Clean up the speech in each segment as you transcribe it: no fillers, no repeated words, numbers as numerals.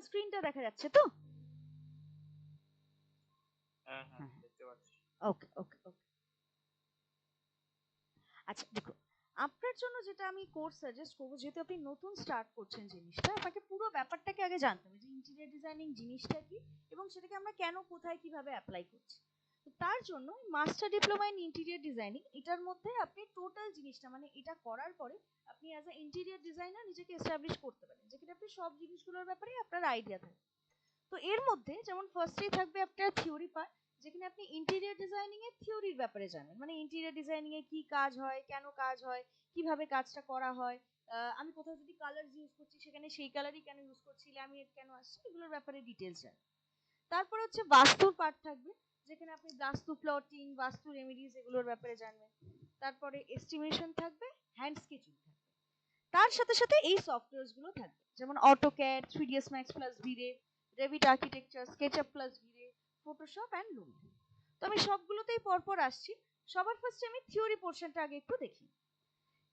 আমার স্ক্রিনটা দেখা যাচ্ছে তো? হ্যাঁ হ্যাঁ দেখতে পাচ্ছি। ওকে ওকে ওকে। আচ্ছা দেখো, আপনার জন্য যেটা আমি কোর্স সাজেস্ট করবো, যেহেতু আপনি নতুন স্টার্ট করছেন জিনিসটা, আপনাকে পুরো ব্যাপারটাকে আগে জানতে হবে যে ইন্টেরিয়র ডিজাইনিং জিনিসটা কি এবং সেটাকে আমরা কেন, কোথায়, কিভাবে অ্যাপ্লাই করছি। তো তার জন্য master diploma in interior designing, এটার মধ্যে আপনি টোটাল জিনিসটা, মানে এটা করার পরে আপনি অ্যাজ আ ইন্টেরিয়র ডিজাইনার নিজেকে এস্টাবলিশ করতে পারেন, যেখানে আপনি সব জিনিসগুলোর ব্যাপারে আপনার আইডিয়া থাকে। তো এর মধ্যে যেমন ফার্স্টেই থাকবে আপনার থিওরি পার্ট, যেখানে আপনি ইন্টেরিয়র ডিজাইনিং এর থিওরির ব্যাপারে জানেন, মানে ইন্টেরিয়র ডিজাইনিং এ কি কাজ হয়, কেন কাজ হয়, কিভাবে কাজটা করা হয়, আমি কোথাও যদি কালার ইউজ করছি সেখানে সেই কালারই কেন ইউজ করছি, ল্যামিনেট কেন আসছে, এগুলোর ব্যাপারে ডিটেলস জানেন। তারপর হচ্ছে বাস্তুর পার্ট থাকবে, যেখানে আপনি বাস্তু প্লটিং, বাস্তু রেমেডিজ, এগুলোর ব্যাপারে জানবেন। তারপরে এস্টিমেশন থাকবে, হ্যান্ড স্কেচিং থাকবে। তার সাথে সাথে এই সফটওয়্যারস গুলো থাকবে, যেমন AutoCAD, 3ds Max plus VRay, Revit architecture, SketchUp plus VRay, Photoshop and Lumion. তো আমি সবগুলোতেই পরপর আসছি। সবার ফার্স্টে আমি থিওরি পোর্শনটা আগে একটু দেখি।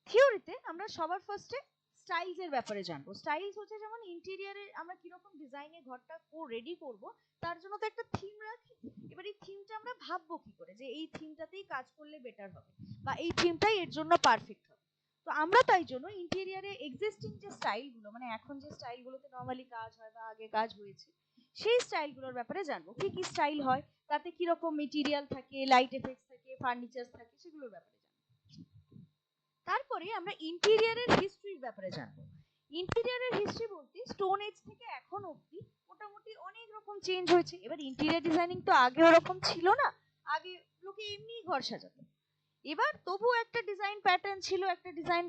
থিওরিতে আমরা সবার ফার্স্টে স্টাইলস এর ব্যাপারে জানবো। স্টাইলস হচ্ছে যেমন ইন্টেরিয়রে আমরা কিরকম ডিজাইনে ঘরটা রেডি করব, তার জন্য তো একটা থিম রাখি। এবার এই থিমটা আমরা ভাববো কি করে যে এই থিমটাতেই কাজ করলে বেটার হবে, বা এই থিমটাই এর জন্য পারফেক্ট হবে। তো আমরা তাই জন্য ইন্টেরিয়রে এক্সিস্টিং যে স্টাইলগুলো, মানে এখন যে স্টাইলগুলোতে নর্মালি কাজ হয় বা আগে কাজ হয়েছে, সেই স্টাইলগুলোর ব্যাপারে জানবো। কি কি স্টাইল হয়, তাতে কিরকম মেটেরিয়াল থাকে, লাইট এফেক্টস থাকে, ফার্নিচার থাকে, সেগুলোর ব্যাপারে জানবো। তারপরে আমরা ইন্টেরিয়রের হিস্ট্রির ব্যাপারে জানবো। ইন্টেরিয়রের হিস্ট্রি বলতে স্টোন এজ থেকে এখন অবধি মোটামুটি অনেক রকম চেঞ্জ হয়েছে। এবার ইন্টেরিয়র ডিজাইনিং তো আগে ওরকম ছিল না, আগে লোকে এমনিই ঘর সাজাতো। এবার তবু একটা ডিজাইন প্যাটার্ন ছিল, একটা ডিজাইন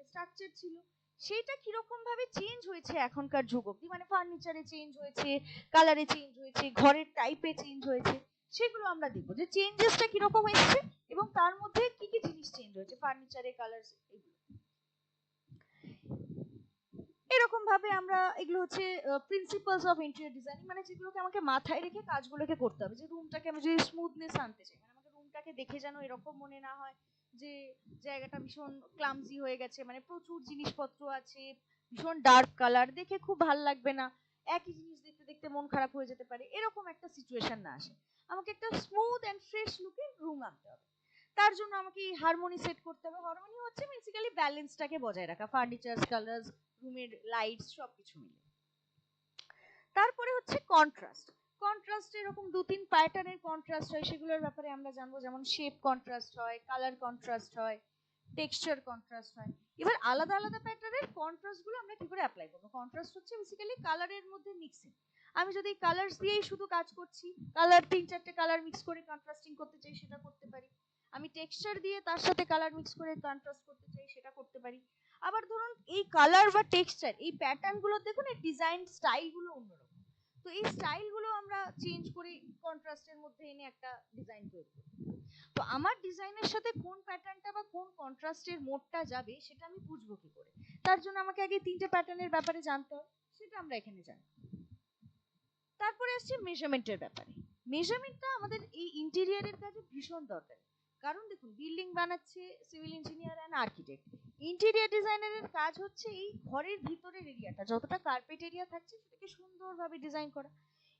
স্ট্রাকচার ছিল। সেইটা কিরকম ভাবে চেঞ্জ হয়েছে এখনকার যুগ অব্দি, মানে ফার্নিচারে চেঞ্জ হয়েছে, কালারে চেঞ্জ হয়েছে, ঘরের টাইপে চেঞ্জ হয়েছে, সেগুলো আমরা দেখবো যে চেঞ্জেসটা কিরকম এসেছে এবং তার মধ্যে কি কি জিনিস চেঞ্জ হয়েছে, ফার্নিচারে, কালার, এগুলো। এরকম ভাবে আমরা, এগুলো হচ্ছে প্রিন্সিপালস অফ ইন্টেরিয়র ডিজাইনিং, মানে যেগুলোকে আমাকে মাথায় রেখে কাজগুলোকে করতে হবে। যে রুমটাকে আমি যদি স্মুথনেস আনতে চাই, মানে আমাকে রুমটাকে দেখে যেন এরকম মনে না হয় যে জায়গাটা ভীষণ ক্লামজি হয়ে গেছে, মানে প্রচুর জিনিসপত্র আছে, ভীষণ ডার্ক কালার, দেখে খুব ভাল লাগবে না, একই জিনিস দেখতে দেখতে মন খারাপ হয়ে যেতে পারে, এরকম একটা সিচুয়েশন না আসে। আমাকে একটা স্মুথ এন্ড ফ্রেশ লুকের রুম আনতে হবে। তার জন্য আমাকে হারমোনি সেট করতে হবে। হারমোনি হচ্ছে বেসিক্যালি ব্যালেন্সটাকে বজায় রাখা, ফার্নিচার, কালার্স, রুমের লাইটস, সবকিছু মিলে। তারপরে হচ্ছে কন্ট্রাস্ট। কন্ট্রাস্ট এরকম দু তিন প্যাটার্নের কন্ট্রাস্ট হয়, সেগুলোর ব্যাপারে আমরা জানবো। যেমন শেপ কন্ট্রাস্ট হয়, কালার কন্ট্রাস্ট হয়, টেক্সচার কন্ট্রাস্ট হয়। এবার আলাদা আলাদা প্যাটার্নের কন্ট্রাস্ট গুলো আমরা কি করে অ্যাপ্লাই করবো? কন্ট্রাস্ট হচ্ছে বেসিক্যালি কালারের মধ্যে মিক্সিং। আমি যদি কালার্স দিয়েই শুধু কাজ করছি, কালার তিন চারটে কালার মিক্স করে কন্ট্রাস্টিং করতে চাই, সেটা করতে পারি। আমি টেক্সচার দিয়ে তার সাথে কালার মিক্স করে কন্ট্রাস্ট করতে চাই, সেটা করতে পারি। আবার ধরুন এই কালার বা টেক্সচার, এই প্যাটার্ন গুলো দেখুন, এই ডিজাইন স্টাইল গুলো অন্যরকম। তো এই স্টাইল গুলো আমরা চেঞ্জ করে কন্ট্রাস্টের মধ্যে এনে একটা ডিজাইন তৈরি করি। তো আমার ডিজাইনের সাথে কোন প্যাটার্নটা বা কোন কন্ট্রাস্টের মোডটা যাবে, সেটা আমি বুঝবো কি করে? তার জন্য আমাকে আগে তিনটে প্যাটার্নের ব্যাপারে জানতে হবে, সেটা আমরা এখানে জানি। তারপরে আসছে মেজারমেন্টের ব্যাপারে। মেজারমেন্টটা আমাদের এই ইন্টেরিয়রের কাজে ভীষণ দরকারি। কারণ দেখুন, বিল্ডিং বানাচ্ছে civil engineer and architect, interior ডিজাইনারের কাজ হচ্ছে এই ঘরের ভিতরের এরিয়াটা, যতটা কার্পেট এরিয়া থাকছে সেটাকে সুন্দরভাবে ডিজাইন করা।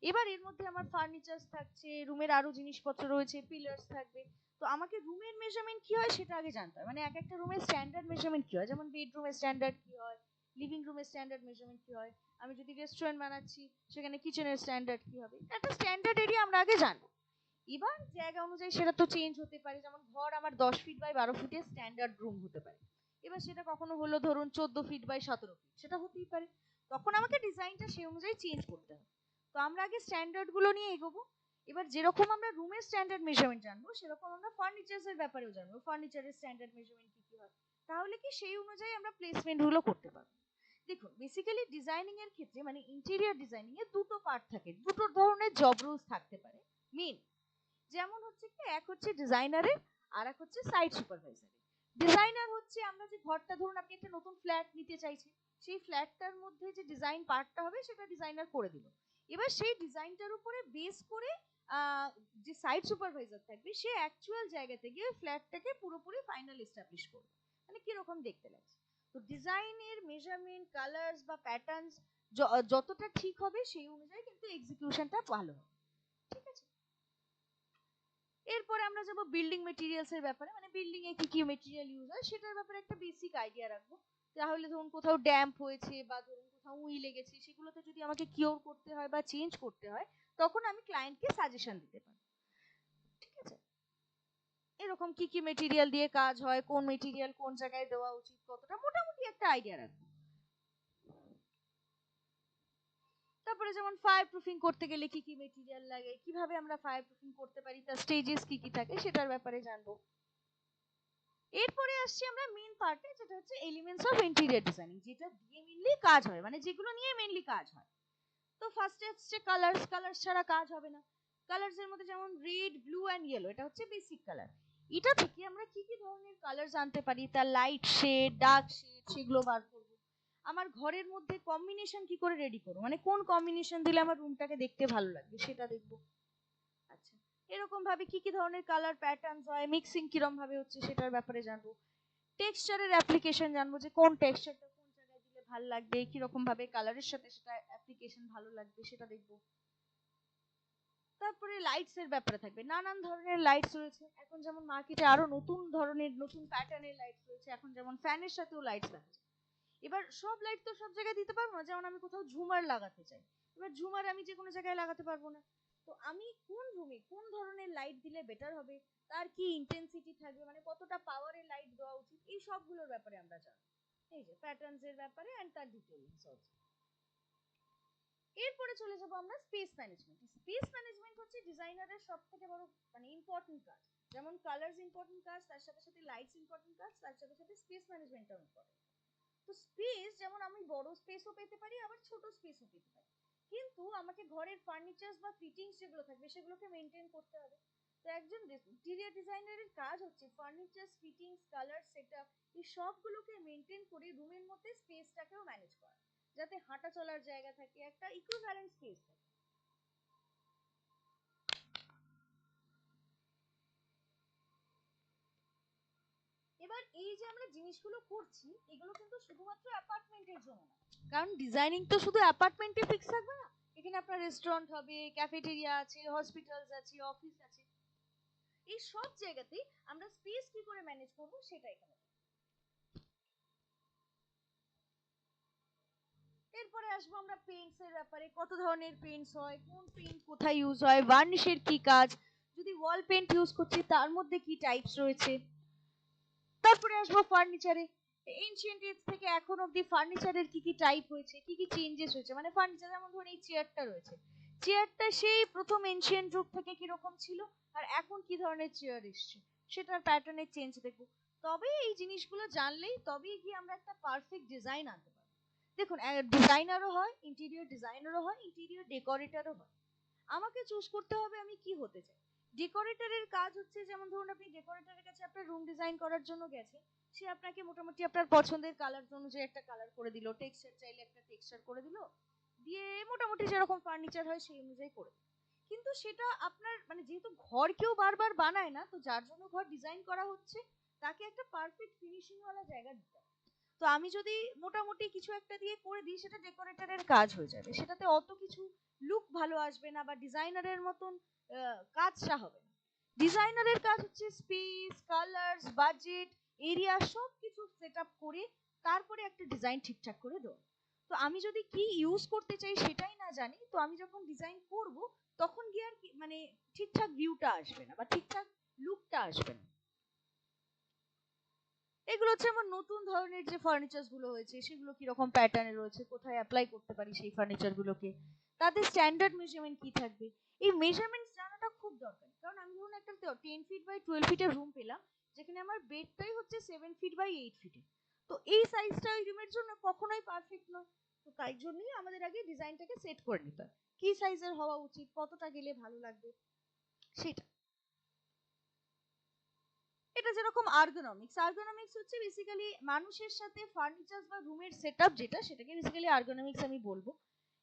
এবার এর মধ্যে আমার ফার্নিচার থাকছে, রুমের আরো জিনিসপত্র রয়েছে, পিলার্স থাকবে। তো আমাকে রুমের মেজারমেন্ট কি হয় সেটা আগে জানতে হবে, মানে এক একটা রুমের স্ট্যান্ডার্ড মেজারমেন্ট কি হয়, যেমন বেডরুমের স্ট্যান্ডার্ড কি হয়, লিভিং রুমের স্ট্যান্ডার্ড মেজারমেন্ট কি হয়, আমি যদি রেস্টুরেন্ট বানাচ্ছি সেখানে কিচেনের স্ট্যান্ডার্ড কি হবে, একটা স্ট্যান্ডার্ড এরিয়া আমরা আগে জানবো। এবার জায়গা অনুযায়ী সেটা তো চেঞ্জ হতে পারে, যেমন ঘর আমার 10 ফিট বাই 12 ফিটের স্ট্যান্ডার্ড রুম হতে পারে, এবার সেটা কখনো হলো ধরুন 14 ফিট বাই 17 ফিট, সেটা হতেই পারে। তখন আমাকে ডিজাইনটা সেই অনুযায়ী চেঞ্জ করতে হবে। তো আমরা আগে স্ট্যান্ডার্ড গুলো নিয়ে এগোবো। এবার যেরকম আমরা রুমের স্ট্যান্ডার্ড মেজারমেন্ট জানবো, সেরকম আমরা ফার্নিচার্স এর ব্যাপারেও জানবো, ফার্নিচারের স্ট্যান্ডার্ড মেজারমেন্ট কি কি হয়। তাহলে কি সেই অনুযায়ী আমরা প্লেসমেন্ট গুলো করতে পারবো। দেখুন, বেসিক্যালি ডিজাইনিং এর ক্ষেত্রে, মানে ইন্টেরিয়র ডিজাইনিং এর দুটো পার্ট থাকে, দুটো ধরনের জব রোলস থাকতে পারে মেন। যেমন হচ্ছে কি, এক হচ্ছে ডিজাইনারের, আর এক হচ্ছে সাইট সুপারভাইজারের। ডিজাইনার হচ্ছে আমরা যে ঘরটা, ধরুন আপনি একটা নতুন ফ্ল্যাট নিতে চাইছেন, সেই ফ্ল্যাটটার মধ্যে যে ডিজাইন পার্টটা হবে সেটা ডিজাইনার করে দিল। এবার সেই ডিজাইনটার উপরে বেস করে যে সাইট সুপারভাইজার থাকবে, সে অ্যাকচুয়াল জায়গাতে গিয়ে ফ্ল্যাটটাকে পুরোপুরি ফাইনাল এস্টাবলিশ করবে, মানে কিরকম দেখতে লাগছে। তো ডিজাইনের মেজারমেন্ট, কালার্স বা প্যাটার্নস যতটা ঠিক হবে সেই অনুযায়ী কিন্তু এক্সিকিউশনটা ভালো হবে। ঠিক আছে, এরপরে আমরা যাবো বিল্ডিং মেটেরিয়ালস এর ব্যাপারে, মানে বিল্ডিং এ কি কি মেটেরিয়াল ইউজ হয় সেটার ব্যাপারে একটা বেসিক আইডিয়া রাখবো। তাহলে ধরুন কোথাও ড্যাম্প হয়েছে বা ধরুন কোথাও উই লেগেছে, সেগুলোতে যদি আমাকে কিওর করতে হয় বা চেঞ্জ করতে হয়, তখন আমি ক্লায়েন্টকে সাজেশন দিতে পারি। ঠিক আছে, এরকম কি কি মেটেরিয়াল দিয়ে কাজ হয়, কোন মেটেরিয়াল কোন জায়গায় দেওয়া উচিত, কতটা, মোটামুটি একটা আইডিয়া রাখবো। তারপরে যেমন ফায়ার প্রুফিং করতে গেলে কি কি মেটেরিয়াল লাগে, কিভাবে আমরা ফায়ার প্রুফিং করতে পারি, তার স্টেজেস কি কি থাকে সেটার ব্যাপারে জানবো। এরপরে আসছি আমরা মেইন পার্টে, যেটা হচ্ছে এলিমেন্টস অফ ইন্টেরিয়র ডিজাইনিং, যেটা দিয়ে মেইনলি কাজ হয়, মানে যেগুলো নিয়ে মেইনলি কাজ হয়। তো ফার্স্টে হচ্ছে কালার্স, কালার্স ছাড়া কাজ হবে না। কালার্স এর মধ্যে যেমন রেড, ব্লু এন্ড ইয়েলো, এটা হচ্ছে বেসিক কালার। এটা থেকে আমরা কি কি ধরনের কালার জানতে পারি, তার লাইট শেড, ডার্ক শেড, সেগুলো বার করব। আমার ঘরের মধ্যে কম্বিনেশন কি করে রেডি করব, মানে কোন কম্বিনেশন দিলে আমার রুমটাকে দেখতে ভালো লাগবে সেটা দেখব। আচ্ছা, এরকম ভাবে কি কি ধরনের কালার প্যাটার্নস হয়, মিক্সিং কিরকম ভাবে হচ্ছে সেটার ব্যাপারে জানবো। টেক্সচারের অ্যাপ্লিকেশন জানবো, যে কোন টেক্সচারটা কোন জায়গায় দিলে ভালো লাগবে, কিরকম ভাবে কালারের সাথে সেটা অ্যাপ্লিকেশন ভালো লাগবে সেটা দেখবো। তারপরে লাইটস এর ব্যাপারে থাকবে, নানান ধরনের লাইটস রয়েছে এখন, যেমন মার্কেটে আরো নতুন ধরনের নতুন প্যাটার্নের লাইটস রয়েছে এখন, যেমন ফ্যানের সাথেও লাইটস দেখা যায়। এবার সব লাইট তো সব জায়গায় দিতে পারবো না, যেমন আমি কোথাও ঝুমার লাগাতে চাই, এবার ঝুমার আমি যে কোনো জায়গায় লাগাতে পারবো না। তো আমি কোন রুমে কোন ধরনের লাইট দিলে বেটার হবে, তার কি ইন্টেন্সিটি থাকবে, মানে কতটা পাওয়ারের লাইট দেওয়া উচিত, এই সবগুলোর ব্যাপারে আমরা জানবো। এই যে প্যাটার্নস এর ব্যাপারে এন্ড তার ডিটেইলস অলসো। এরপরে চলে যাব আমরা স্পেস ম্যানেজমেন্ট। স্পেস ম্যানেজমেন্ট হচ্ছে ডিজাইনারের সবথেকে বড় মানে ইম্পর্টেন্ট কাজ। যেমন কালার্স ইম্পর্টেন্ট কাজ, তার সাথে সাথে লাইটস ইম্পর্টেন্ট কাজ, তার সাথে সাথে স্পেস ম্যানেজমেন্টটাও ইম্পর্টেন্ট। তো স্পেস যেমন আমি বড় স্পেসও পেতে পারি, আবার ছোট স্পেসও পেতে পারি, কিন্তু আমাকে ঘরের ফার্নিচার বা ফিটিংস যেগুলো থাকবে সেগুলোকে মেনটেন করতে হবে। তো একজন ইন্টেরিয়র ডিজাইনারের কাজ হচ্ছে ফার্নিচার, ফিটিংস, কালার, সেটআপ, এই সবগুলোকে মেনটেন করে রুমের মধ্যে স্পেসটাকেও ম্যানেজ করা, যাতে হাঁটা চলার জায়গা থাকে, একটা ইকুইভ্যালেন্ট স্পেস থাকে। এবার এই যে আমরা জিনিসগুলো করছি, এগুলো কিন্তু শুধুমাত্র অ্যাপার্টমেন্টের জন্য না, কারণ ডিজাইনিং তো শুধু অ্যাপার্টমেন্টে ফিক্স থাকবে না, এখানে আপনার রেস্টুরেন্ট হবে, ক্যাফেটেরিয়া আছে, হসপিটালস আছে, অফিস আছে, এই সব জায়গাতেই আমরা স্পেস কি করে ম্যানেজ করব সেটা এখানে। এরপরে আসবো আমরা পেইন্টস এর ব্যাপারে, কত ধরনের পেইন্টস হয়, কোন পেইন্ট কোথায় ইউজ হয়, ভার্নিশের কি কাজ, যদি ওয়াল পেইন্ট ইউজ করছি তার মধ্যে কি টাইপস রয়েছে। তারপরে আসবো ফার্নিচারে, এনশিয়েন্ট এজ থেকে এখন অব্দি ফার্নিচারের কি কি টাইপ হয়েছে, কি কি চেঞ্জেস হয়েছে, মানে ফার্নিচার যেমন ধরুন এই চেয়ারটা রয়েছে, চেয়ারটা সেই প্রথম এনশিয়েন্ট যুগ থেকে কিরকম ছিল আর এখন কি ধরনের চেয়ার এসছে, সেটার প্যাটার্নের চেঞ্জ দেখবো। তবে এই জিনিসগুলো জানলেই তবেই গিয়ে আমরা একটা পারফেক্ট ডিজাইন আনতে পারবো। দেখুন, ডিজাইনারও হয়, ইন্টেরিয়র ডিজাইনারও হয়, ইন্টেরিয়র ডেকোরেটরও হয়। আমাকে চুজ করতে হবে আমি কি হতে চাই। ডেকোরেটরের কাজ হচ্ছে, যেমন ধরুন আপনি ডেকোরেটরের কাছে আপনার রুম ডিজাইন করার জন্য গেছেন, সে আপনাকে মোটামুটি আপনার পছন্দের কালার অনুযায়ী একটা কালার করে দিল, টেক্সচার চাইলে একটা টেক্সচার করে দিল, দিয়ে মোটামুটি যেরকম ফার্নিচার হয় সেই অনুযায়ী করে দিল। কিন্তু সেটা আপনার মানে যেহেতু ঘর কেউ বারবার বানায় না, তো যার জন্য ঘর ডিজাইন করা হচ্ছে তাকে একটা পারফেক্ট ফিনিশিং ওয়ালা জায়গা দিতে হবে। তো আমি যদি মোটামুটি কিছু একটা দিয়ে করে দিই, সেটা ডেকোরেটরের কাজ হয়ে যাবে, সেটাতে অত কিছু লুক ভালো আসবে না বা ডিজাইনারের মতন কাজটা হবে না। ডিজাইনারের কাজ হচ্ছে স্পেস, কালার্স, বাজেট, এরিয়া সবকিছু সেট আপ করে তারপরে একটা ডিজাইন ঠিকঠাক করে দেবো। তো আমি যদি কি ইউজ করতে চাই সেটাই না জানি, তো আমি যখন ডিজাইন করব তখন গিয়ে আর মানে ঠিকঠাক ভিউটা আসবে না বা ঠিকঠাক লুকটা আসবে না। এগুলো হচ্ছে আমার নতুন ধরনের যে ফার্নিচার গুলো হয়েছে সেগুলো কিরকম প্যাটার্নে রয়েছে, কোথায় অ্যাপ্লাই করতে পারি সেই ফার্নিচার গুলোকে, তাদের স্ট্যান্ডার্ড মেজারমেন্ট কি থাকবে। এই মেজারমেন্ট জানাটা খুব দরকারি, কারণ আমি ধরুন একটা 10 ফিট বাই 12 ফিটের রুম পেলাম, যেখানে আমার বেডটাই হচ্ছে 7 ফিট বাই 8 ফিটে, তো এই সাইজটা ওই রুমের জন্য কখনোই পারফেক্ট নয়। তো তাই জন্যই আমাদের আগে ডিজাইনটাকে সেট করে নিতে হয়, কি সাইজের হওয়া উচিত, কতটা গেলে ভালো লাগবে সেটা। এটা যেরকম আর্গোনমিক্স, আর্গোনমিক্স হচ্ছে বেসিক্যালি মানুষের সাথে ফার্নিচার বা রুমের সেটআপ, যেটা সেটাকে বেসিক্যালি আর্গোনমিক্স আমি বলবো।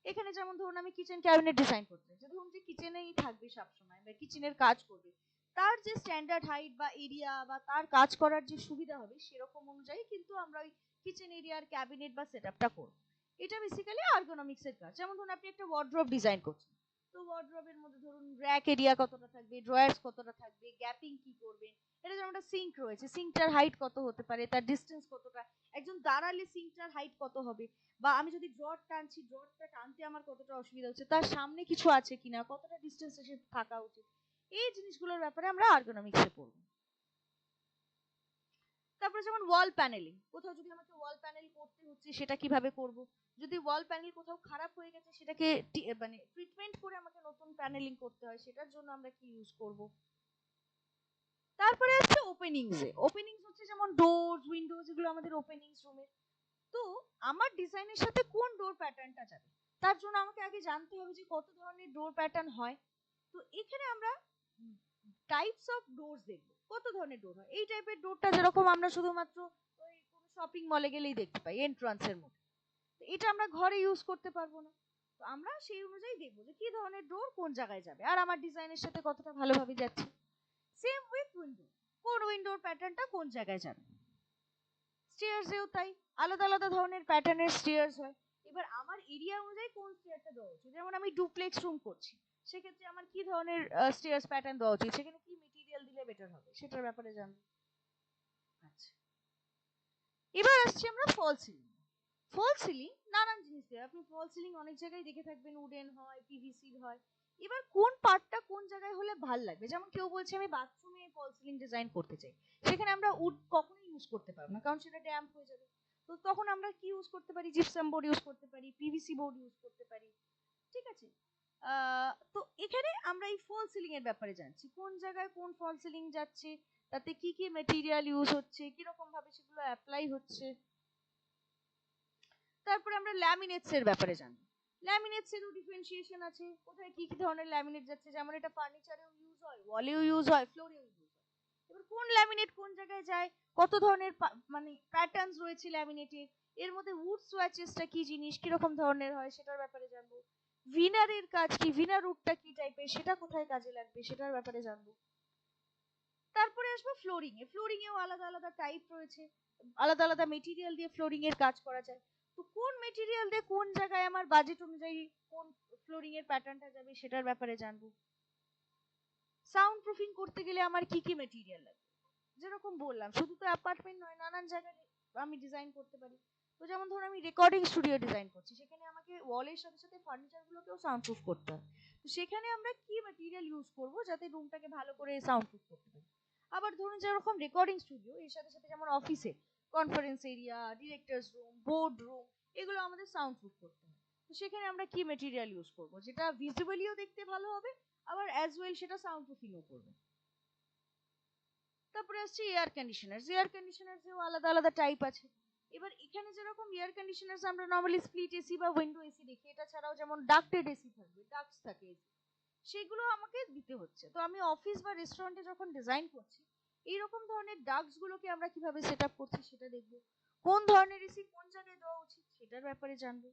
এখানে যেমন ধরুন আমি কিচেন ক্যাবিনেট ডিজাইন করতে চাই, ধরুন যে কিচেনেই থাকবে সবসময় বা কিচেনের কাজ করবে, তার যে স্ট্যান্ডার্ড হাইট বা এরিয়া বা তার কাজ করার যে সুবিধা হবে সেরকম অনুযায়ী কিন্তু আমরা ওই কিচেন এরিয়ার ক্যাবিনেট বা সেটআপটা করব। এটা বেসিক্যালি আর্গোনমিক্স এর কাজ। যেমন ধরুন আপনি একটা ওয়ার্ড্রোব ডিজাইন করছেন, তো ওয়ার্ড্রোবের মধ্যে ধরুন র‍্যাক এরিয়া কতটা থাকবে, ড্রয়ার্স কতটা থাকবে, গ্যাপিং কি করবেন, এটা যেমন একটা সিঙ্ক রয়েছে, সিঙ্কটার হাইট কত হতে পারে, তার ডিস্টেন্স কতটা, একজন দাঁড়ালে সিঙ্কটার হাইট কত হবে, বা আমি যদি ড্রয়ার টানছি, ড্রয়ারটা টানতে আমার কতটা অসুবিধা হচ্ছে, তার সামনে কিছু আছে কিনা, কতটা ডিস্টেন্সে সে থাকা উচিত, এই জিনিসগুলোর ব্যাপারে আমরা আর্গোনমিক্সে পড়বো। তারপরে যেমন ওয়াল প্যানেলিং, কোথাও যদি আমাকে ওয়াল প্যানেল করতে হচ্ছে সেটা কিভাবে করব, যদি ওয়াল প্যানেল কোথাও খারাপ হয়ে গেছে সেটাকে মানে ট্রিটমেন্ট করে আমাকে নতুন প্যানেলিং করতে হয়, সেটার জন্য আমরা কি ইউজ করব। তারপরে আছে ওপেনিংস। ওপেনিংস হচ্ছে যেমন ডোরস, উইন্ডোজ, এগুলো আমাদের ওপেনিংস রুমের। তো আমার ডিজাইনের সাথে কোন ডোর প্যাটার্নটা যাবে, তার জন্য আমাকে আগে জানতে হবে যে কত ধরনের ডোর প্যাটার্ন হয়। তো এখানে আমরা টাইপস অফ ডোরস দেখবো, কত ধরনের ডোর হয়। এই টাইপের ডোরটা যেরকম আমরা শুধুমাত্র ওই কোনো শপিং মলে গেলেই দেখতে পাই এন্ট্রান্সের মধ্যে, তো এটা আমরা ঘরে ইউজ করতে পারবো না। তো আমরা সেই অনুযায়ী দেখবো যে কি ধরনের ডোর কোন জায়গায় যাবে আর আমার ডিজাইনের সাথে কতটা ভালোভাবে যাচ্ছে। সেম উইথ উইন্ডো, কোন উইন্ডোর প্যাটার্নটা কোন জায়গায় যাবে। স্টেয়ার্সেও তাই, আলাদা আলাদা ধরনের প্যাটার্নের স্টেয়ার্স হয়। এবার আমার এরিয়া অনুযায়ী কোন স্টেয়ারটা দেওয়া উচিত, যেমন আমি ডুপ্লেক্স রুম করছি, সেক্ষেত্রে আমার কি ধরনের স্টেয়ার্স প্যাটার্ন দেওয়া উচিত, সেখানে কি মেটেরিয়াল দিলে বেটার হবে, সেটার ব্যাপারে জানবো। আচ্ছা, এবার আসছি আমরা ফল সিলিং। ফল সিলিং নানান জিনিস দিয়ে, আপনি ফল সিলিং অনেক জায়গায় দেখে থাকবেন, উডেন হয়, পিভিসির হয়। এবার কোন পার্টটা কোন জায়গায় হলে ভাল লাগবে, যেমন কেউ বলছে আমি বাথরুমে ফল সিলিং ডিজাইন করতে চাই, সেখানে আমরা উড কখনোই ইউজ করতে পারবো না, কারণ সেটা ড্যাম্প হয়ে যাবে। তো তখন আমরা কি ইউজ করতে পারি, জিপসাম বোর্ড ইউজ করতে পারি, পিভিসি বোর্ড ইউজ করতে পারি। ঠিক আছে, তো এখানে আমরা এই ফল সিলিং এর ব্যাপারে জানছি, কোন জায়গায় কোন ফল সিলিং যাচ্ছে, তাতে কি কি মেটেরিয়াল ইউজ হচ্ছে, কিরকম ভাবে সেগুলো অ্যাপ্লাই হচ্ছে। তারপরে আমরা ল্যামিনেটস এর ব্যাপারে জানবো। ল্যামিনেটস এরও ডিফারেন্সিয়েশন আছে, কোথায় কি কি ধরনের ল্যামিনেট যাচ্ছে, যেমন এটা ফার্নিচারেও ইউজ হয়, ওয়ালেও ইউজ হয়, ফ্লোরেও ইউজ হয়। এবার কোন ল্যামিনেট কোন জায়গায় যায়, কত ধরনের মানে প্যাটার্নস রয়েছে ল্যামিনেটের, এর মধ্যে উড সোয়াচেসটা কি জিনিস, কিরকম ধরনের হয়, সেটার ব্যাপারে জানবো। ভিনারের কাজ কি, ভিনার উডটা কি টাইপের, সেটা কোথায় কাজে লাগবে, সেটার ব্যাপারে জানবো। তারপরে আসবো ফ্লোরিং এ। ফ্লোরিং এও আলাদা আলাদা টাইপ রয়েছে, আলাদা আলাদা মেটেরিয়াল দিয়ে ফ্লোরিং এর কাজ করা যায়। তো কোন মেটেরিয়াল দিয়ে কোন জায়গায় আমার বাজেট অনুযায়ী কোন ফ্লোরিং এর প্যাটার্নটা যাবে, সেটার ব্যাপারে জানবো। সাউন্ড প্রুফিং করতে গেলে আমার কি কি মেটেরিয়াল লাগবে, যেরকম বললাম শুধু তো অ্যাপার্টমেন্ট নয়, নানান জায়গায় আমি ডিজাইন করতে পারি। তো যেমন ধরুন আমি রেকর্ডিং স্টুডিও ডিজাইন করছি, সেখানে আমাকে ওয়ালের সাথে সাথে ফার্নিচার গুলোকেও সাউন্ড প্রুফ করতে হয়। তো সেখানে আমরা কি মেটেরিয়াল ইউজ করব যাতে রুমটাকে ভালো করে সাউন্ড প্রুফ করতে পারি। আবার ধরুন যেরকম রেকর্ডিং স্টুডিও, এর সাথে সাথে যেমন অফিসে conference area, directors room, board room, এগুলো আমাদের সাউন্ড প্রুফ করতে হয়। তো সেখানে আমরা কি মেটেরিয়াল ইউজ করব যেটা ভিজিবলিও দেখতে ভালো হবে, আবার অ্যাজ ওয়েল সেটা সাউন্ড প্রুফিংও করবে। তারপরে আসছে এয়ার কন্ডিশনার। এয়ার কন্ডিশনার এও আলাদা আলাদা টাইপ আছে। এবার এখানে যেরকম এয়ার কন্ডিশনার আমরা নরমালি স্প্লিট এসি বা উইন্ডো এসি দেখি, এটা ছাড়াও যেমন ডাক্টেড এসি থাকবে, ডাক্টস থাকে, সেগুলো আমাকে দিতে হচ্ছে। তো আমি অফিস বা রেস্টুরেন্টে যখন ডিজাইন করছি, এইরকম ধরনের ডাক্টস গুলোকে আমরা কিভাবে সেট আপ করছি সেটা দেখবো, কোন ধরনের এসি কোন জায়গায় দেওয়া উচিত সেটার ব্যাপারে জানবো।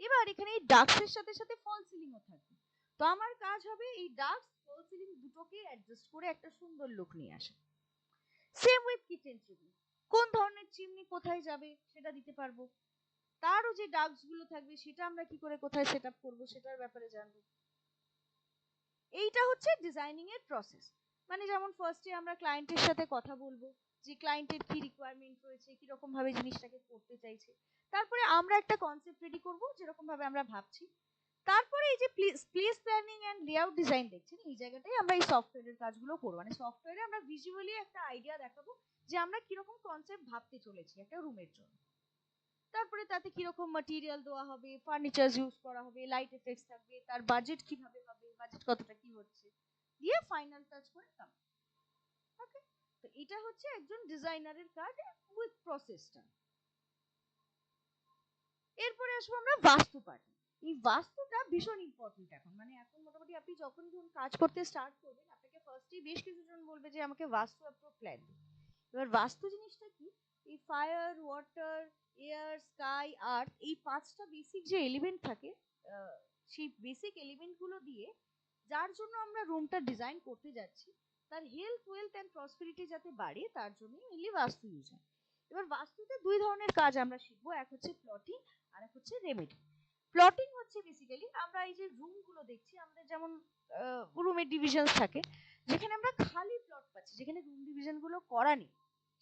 এবার এখানে এই ডাক্টস এর সাথে সাথে ফল সিলিংও থাকবে। তো আমার কাজ হবে এই ডাক্টস ফল সিলিং দুটোকে অ্যাডজাস্ট করে একটা সুন্দর লুক নিয়ে আসা। সেম উইথ কিচেন চিমনি, কোন ধরনের চিমনি কোথায় যাবে সেটা দিতে পারবো, তারও যে ডাক্টস গুলো থাকবে সেটা আমরা কি করে কোথায় সেট আপ করবো সেটার ব্যাপারে জানবো। এইটা হচ্ছে ডিজাইনিং এর প্রসেস। মানে যেমন ফার্স্টে আমরা ক্লায়েন্টের সাথে কথা বলবো যে ক্লায়েন্টের কি রিকোয়ারমেন্ট রয়েছে, কিরকম ভাবে জিনিসটাকে করতে চাইছে, তারপরে আমরা একটা কনসেপ্ট রেডি করবো যেরকম ভাবে আমরা ভাবছি। তারপরে এই যে place planning and layout design দেখছেন, এই জায়গাটাই আমরা এই সফটওয়্যারের কাজগুলো করবো। মানে সফটওয়্যারে আমরা ভিজুয়ালি একটা আইডিয়া দেখাবো যে আমরা কিরকম কনসেপ্ট ভাবতে চলেছি একটা রুমের জন্য। তারপরে তাতে কিরকম ম্যাটেরিয়াল দেওয়া হবে, ফার্নিচার ইউজ করা হবে, লাইট এফেক্টস থাকবে, তার বাজেট কিভাবে হবে, বাজেট কতটা কি হচ্ছে, দিয়ে ফাইনাল টাচ করে দাও। ওকে, তো এটা হচ্ছে একজন ডিজাইনারের কাজ উইথ প্রসেসটা। এরপরে আসবো আমরা বাস্তু পার্ট। এই বাস্তুটা ভীষণ ইম্পর্টেন্ট এখন, মানে এখন মোটামুটি আপনি যখন ধরুন কাজ করতে স্টার্ট করবেন, আপনাকে ফার্স্টেই বেশ কিছু জন বলবে যে আমাকে বাস্তু অ্যাপ্রুভ প্ল্যান দিন। এবার বাস্তু জিনিসটা কি, এই ফায়ার, ওয়াটার, এয়ার, স্কাই, আর্থ, এই পাঁচটা বেসিক যে এলিমেন্ট থাকে, সেই বেসিক এলিমেন্ট গুলো দিয়ে যার জন্য আমরা রুমটা ডিজাইন করতে যাচ্ছি, তার হেলথ, ওয়েলথ এন্ড প্রসপেরিটি যাতে বাড়ে, তার জন্য মেইনলি বাস্তু ইউজ হয়। এবার বাস্তুতে দুই ধরনের কাজ আমরা শিখবো, এক হচ্ছে প্লটিং আর এক হচ্ছে রেমেডি। প্লটিং হচ্ছে বেসিক্যালি আমরা এই যে রুম গুলো দেখছি, আমাদের যেমন রুমের ডিভিশন থাকে, যেখানে আমরা খালি প্লট পাচ্ছি, যেখানে রুম ডিভিশন গুলো করা নেই,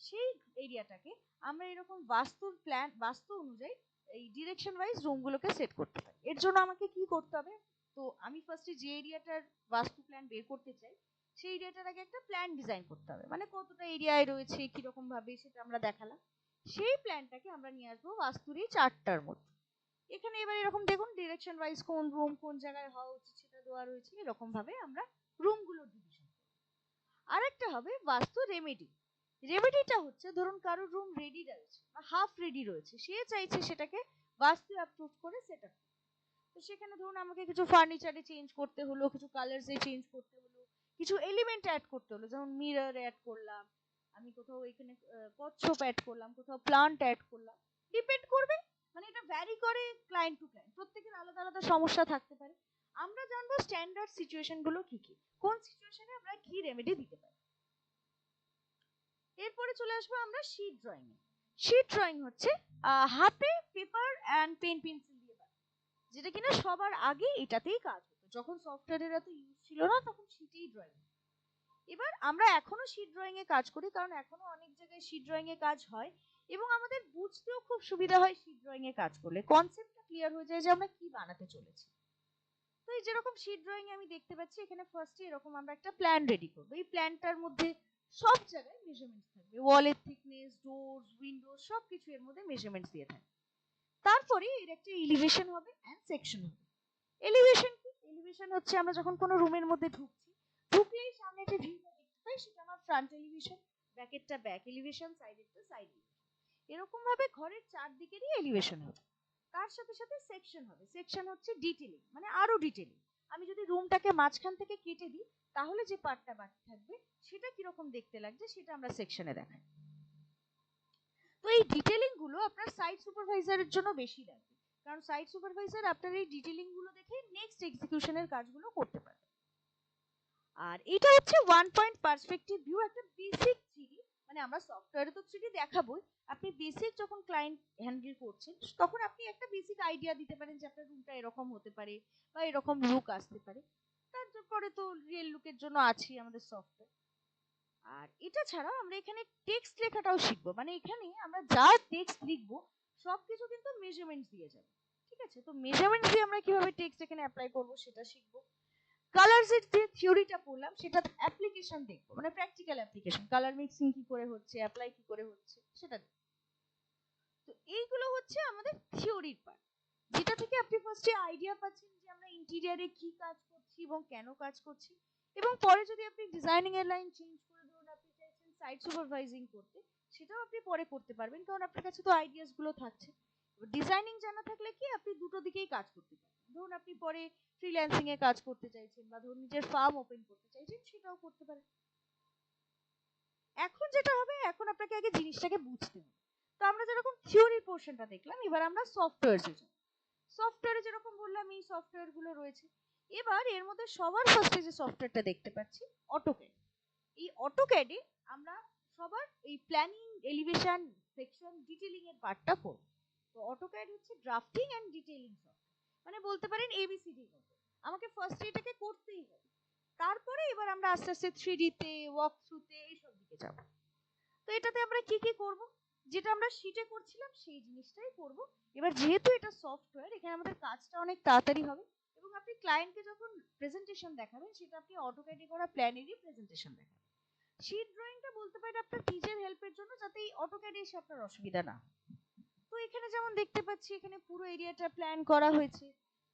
সেই এরিয়াটাকে আমরা এরকম বাস্তুর প্ল্যান, বাস্তু অনুযায়ী এই ডিরেকশন ওয়াইজ রুম গুলোকে সেট করতে পারি। এর জন্য আমাকে কি করতে হবে? তো আমি ফার্স্টে যে এরিয়াটার বাস্তু প্ল্যান বের করতে চাই, সেই এরিয়াটার আগে একটা প্ল্যান ডিজাইন করতে হবে, মানে কতটা এরিয়ায় রয়েছে, কিরকম ভাবে, সেটা আমরা দেখালাম। সেই প্ল্যানটাকে আমরা নিয়ে আসবো বাস্তুর এই চার্টটার মধ্যে। এখানে এবার এরকম দেখুন ডিরেকশন ওয়াইজ কোন রুম কোন জায়গায় হওয়া উচিত সেটা দেওয়া রয়েছে। এরকম ভাবে আমরা রুমগুলো ডিভিশন। আরেকটা হবে বাস্তু রেমেডি। রেমেডিটা হচ্ছে ধরুন কারোর রুম রেডি রয়েছে বা হাফ রেডি রয়েছে, সে চাইছে সেটাকে বাস্তু অ্যাপ্রুভ করে সেট আপ। তো সেখানে ধরুন আমাকে কিছু ফার্নিচারে চেঞ্জ করতে হলো, কিছু কালারসে চেঞ্জ করতে হলো, কিছু এলিমেন্ট অ্যাড করতে হলো, যেমন মিরর অ্যাড করলাম, আমি কোথাও এখানে কচ্ছপ অ্যাড করলাম, কোথাও প্লান্ট অ্যাড করলাম, ডিপেন্ড করবে, মানে এটা ভ্যারি করে ক্লায়েন্ট টু ক্লায়েন্ট, প্রত্যেকের আলাদা আলাদা সমস্যা থাকতে পারে। আমরা জানবো স্ট্যান্ডার্ড সিচুয়েশন গুলো কি কি, কোন সিচুয়েশনে আমরা কি রেমেডি দিতে পারি। এরপরে চলে আসবো আমরা শীট ড্রয়িং এ। শীট ড্রয়িং হচ্ছে হাতে পেপার অ্যান্ড পেন পেন্সিল দিয়ে বানানো, যেটা কিনা সবার আগে এটাতেই কাজ হতো, যখন সফটওয়্যারের এত ইউজ ছিল না তখন শীটেই ড্রয়িং। এবার আমরা এখনো শীট ড্রয়িং এ কাজ করি, কারণ এখনো অনেক জায়গায় শীট ড্রয়িং এ কাজ হয় এবং আমাদের বুঝতেও খুব সুবিধা হয় শীট ড্রয়িং এ কাজ করলে, কনসেপ্টটা ক্লিয়ার হয়ে যায় যে আমরা কি বানাতে চলেছি। তো এই যেরকম শীট ড্রয়িং এ আমি দেখতে পাচ্ছি, এখানে ফার্স্টে এরকম আমরা একটা প্ল্যান রেডি করবো। এই প্ল্যানটার মধ্যে সব জায়গায় মেজারমেন্টস থাকবে, ওয়ালের থিকনেস, ডোরস, উইন্ডোজ, সবকিছু এর মধ্যে মেজারমেন্টস দিয়ে থাকবে। তারপরে এর একটা এলিভেশন হবে এন্ড সেকশন হবে। এলিভেশন কি? এলিভেশন হচ্ছে আমরা যখন কোনো রুমের মধ্যে ঢুকছি, ঢুকলেই সামনে যে ভিউটা দেখতে পাই সেটা আমার ফ্রন্ট এলিভেশন, ব্যাকেরটা ব্যাক এলিভেশন, সাইডেরটা সাইড এলিভেশন। এরকম ভাবে ঘরের চারদিকেরই এলিভেশন হবে। তার সাথে সাথে সেকশন হবে। সেকশন হচ্ছে ডিটেইলিং, মানে আরো ডিটেইলিং। আমি যদি রুমটাকে মাঝখান থেকে কেটে দিই, তাহলে যে পার্টটা বাকি থাকবে সেটা কিরকম দেখতে লাগছে সেটা আমরা সেকশনে দেখাই। তো এই ডিটেইলিং গুলো আপনার সাইট সুপারভাইজারের জন্য বেশি লাগবে, কারণ সাইট সুপারভাইজার আপনার এই ডিটেইলিং গুলো দেখে নেক্সট এক্সিকিউশনের কাজগুলো করতে পারবে। আর এটা হচ্ছে ওয়ান পয়েন্ট পার্সপেক্টিভ ভিউ, একটা বেসিক থ্রিডি, মানে আমরা সফটওয়্যারে তো থ্রিডি দেখাবোই, আপনি বেসিক যখন ক্লায়েন্ট হ্যান্ডেল করছেন তখন আপনি একটা বেসিক আইডিয়া দিতে পারেন যে আপনার রুমটা এরকম হতে পারে বা এরকম লুক আসতে পারে। তারপরে তো রিয়েল লুকের জন্য আছে আমাদের সফটওয়্যার। আর এটা ছাড়াও আমরা এখানে টেক্সট লেখাটাও শিখবো, মানে এখানে আমরা যা টেক্সট লিখবো সবকিছু কিন্তু মেজারমেন্টস দিয়ে যাবে। ঠিক আছে, তো মেজারমেন্টস দিয়ে আমরা কিভাবে টেক্সট এখানে অ্যাপ্লাই করবো সেটা শিখবো। কালারস এর যে থিওরিটা পড়লাম সেটা অ্যাপ্লিকেশন দেখবো, মানে প্র্যাকটিক্যাল অ্যাপ্লিকেশন, কালার মিক্সিং কি করে হচ্ছে, অ্যাপ্লাই কি করে হচ্ছে সেটা দেখবো। তো এইগুলো হচ্ছে আমাদের থিওরির পার্ট, যেটা থেকে আপনি ফার্স্টে আইডিয়া পাচ্ছেন যে আমরা ইন্টেরিয়রে কি কাজ করছি এবং কেন কাজ করছি। এবং পরে যদি আপনি ডিজাইনিং এর লাইন চেঞ্জ করে, ধরুন আপনি চাইছেন সাইট সুপারভাইজিং করতে, সেটাও আপনি পরে করতে পারবেন, কারণ আপনার কাছে তো আইডিয়াস গুলো থাকছে। ডিজাইনিং জানা থাকলে কি আপনি দুটো দিকেই কাজ করতে পারবেন। ধরুন আপনি পরে ফ্রিল্যান্সিং এ কাজ করতে চাইছেন বা ধরুন নিজের ফার্ম ওপেন করতে চাইছেন, সেটাও করতে পারেন। এখন যেটা হবে, এখন আপনাকে আগে জিনিসটাকে বুঝতে হবে। তো আমরা যেরকম থিওরি পোর্শনটা দেখলাম, এবার আমরা সফটওয়্যার যাব। সফটওয়্যারে যেরকম বললাম এই সফটওয়্যার গুলো রয়েছে। এবার এর মধ্যে সবার ফার্স্টে যে সফটওয়্যারটা দেখতে পাচ্ছি, অটোক্যাড। এই অটোক্যাডে আমরা সবার এই প্ল্যানিং, এলিভেশন, সেকশন, ডিটেইলিং এর পার্টটা করব। তো অটোক্যাড হচ্ছে ড্রাফটিং এন্ড ডিটেইলিং সফটওয়্যার, মানে বলতে পারেন এবিসিডি মতো। আমাকে ফার্স্টে এটাকে করতেই হবে, তারপরে এবার আমরা আস্তে আস্তে থ্রিডি তে, ওয়াক থ্রুতে এইসব দিকে যাব। তো এটাতে আমরা কি কি করব, যেটা আমরা শীটে করছিলাম সেই জিনিসটাই করব। এবার যেহেতু এটা সফটওয়্যার, এখানে আমাদের কাজটা অনেক তাড়াতাড়ি হবে এবং আপনি ক্লায়েন্টকে যখন প্রেজেন্টেশন দেখাবেন সেটা আপনি অটোক্যাডে করা প্ল্যানেরই প্রেজেন্টেশন দেখাবেন। শীট ড্রয়িংটা বলতে পারেন আপনার নিজের হেল্পের জন্য, যাতে এই অটোক্যাডে এসে আপনার অসুবিধা না হয়। তো এখানে যেমন দেখতে পাচ্ছি, এখানে পুরো এরিয়াটা প্ল্যান করা হয়েছে,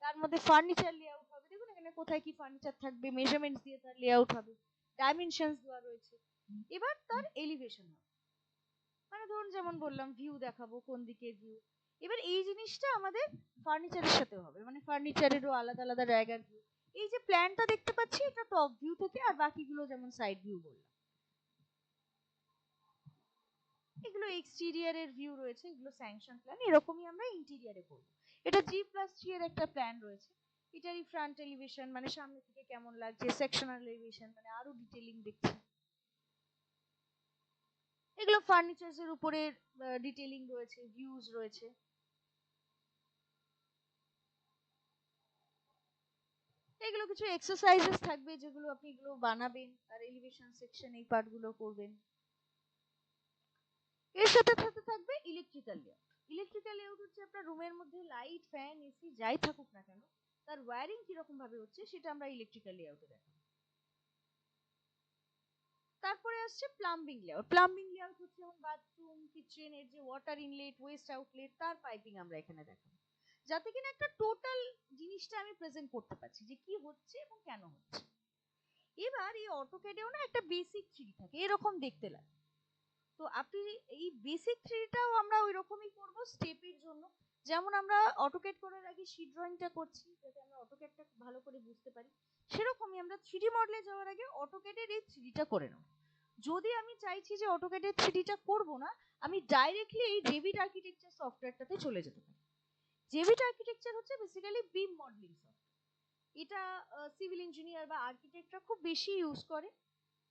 তার মধ্যে ফার্নিচার লেআউট হবে, দেখুন এখানে কোথায় কি ফার্নিচার থাকবে, মেজারমেন্টস দিয়ে তার লেআউট হবে, ডাইমেনশনস দেওয়া রয়েছে। এবার তার এলিভেশন হবে, মানে ধরুন যেমন বললাম ভিউ দেখাবো, কোন দিকের ভিউ। এবার এই জিনিসটা আমাদের ফার্নিচারের সাথে হবে, মানে ফার্নিচারেরও আলাদা আলাদা জায়গার ভিউ। এই যে প্ল্যানটা দেখতে পাচ্ছি এটা টপ ভিউ থেকে, আর বাকিগুলো যেমন সাইড ভিউ বললাম, এগুলো এক্সটেরিয়রের ভিউ রয়েছে, এগুলো স্যাংশন প্ল্যান। এরকমই আমরা ইন্টেরিয়রে করব। এটা G+3 এর একটা প্ল্যান রয়েছে, এটারই ফ্রন্ট এলিভেশন, মানে সামনে থেকে কেমন লাগছে, সেকশনাল এলিভেশন, মানে আরো ডিটেইলিং দেখছি। এগুলো ফার্নিচারস এর উপরে ডিটেইলিং রয়েছে, ভিউজ রয়েছে। এগুলো কিছু এক্সারসাইজেস থাকবে যেগুলো আপনি এগুলো বানাবেন, আর এলিভেশন সেকশন এই পার্টগুলো করবেন। এর সাথে সাথে থাকবে ইলেকট্রিক্যাল লেআউট। ইলেকট্রিক্যাল লেআউট হচ্ছে আপনার রুমের মধ্যে লাইট, ফ্যান, এসি যাই থাকুক না কেন তার ওয়্যারিং কিরকম ভাবে হচ্ছে সেটা আমরা ইলেকট্রিক্যাল লেআউটে দেখাবো। তারপরে আসছে প্লাম্বিং লেআউট। প্লাম্বিং লেআউট হচ্ছে যেমন বাথরুম, কিচেন এর যে ওয়াটার ইনলেট, ওয়েস্ট আউটলেট তার পাইপিং আমরা এখানে দেখাবো, যাতে কিনা একটা টোটাল জিনিসটা আমি প্রেজেন্ট করতে পারছি যে কি হচ্ছে এবং কেন হচ্ছে। এবার এই অটোক্যাডেও না একটা বেসিক থ্রি থাকে, এরকম দেখতে লাগে। তো আপনি এই বেসিক থ্রিটাও আমরা ওই রকমই করবো স্টেপের জন্য। যেমন আমরা অটোক্যাড করার আগে শীট ড্রয়িংটা করছি যাতে আমরা অটোক্যাডটা ভালো করে বুঝতে পারি, সেরকমই আমরা থ্রিডি মডেলে যাওয়ার আগে অটোক্যাডের এই থ্রিডিটা করে নেব। যদি আমি চাইছি যে অটোক্যাডের থ্রিডিটা করব না, আমি ডাইরেক্টলি এই জেভিট আর্কিটেকচার সফটওয়্যারটাতে চলে যেতে পারি। জেভিট আর্কিটেকচার হচ্ছে বেসিক্যালি বিম মডেলিং সফটওয়্যার। এটা সিভিল ইঞ্জিনিয়ার বা আর্কিটেক্টরা খুব বেশি ইউজ করে,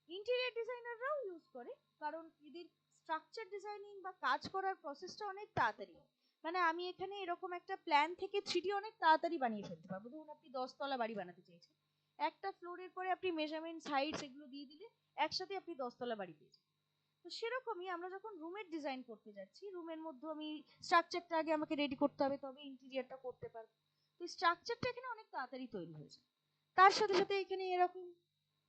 ইন্টেরিয়র ডিজাইনাররাও ইউজ করে, কারণ এদের স্ট্রাকচার ডিজাইনিং বা কাজ করার প্রসেসটা অনেক তাড়াতাড়ি হয়। মানে আমি এখানে এরকম একটা প্ল্যান থেকে থ্রিডি অনেক তাড়াতাড়ি বানিয়ে ফেলতে পারবো। ধরুন আপনি 10 তলা বাড়ি বানাতে চাইছেন, একটা ফ্লোরের পরে আপনি মেজারমেন্ট, হাইটস এগুলো দিয়ে দিলে একসাথে আপনি 10 তলা বাড়ি পেয়ে যাবেন। তো সেরকমই আমরা যখন রুমের ডিজাইন করতে যাচ্ছি, রুমের মধ্যে আমি স্ট্রাকচারটা আগে আমাকে রেডি করতে হবে, তবে ইন্টেরিয়রটা করতে পারবো। তো স্ট্রাকচারটা এখানে অনেক তাড়াতাড়ি তৈরি হয়ে যায়। তার সাথে সাথে এখানে এরকম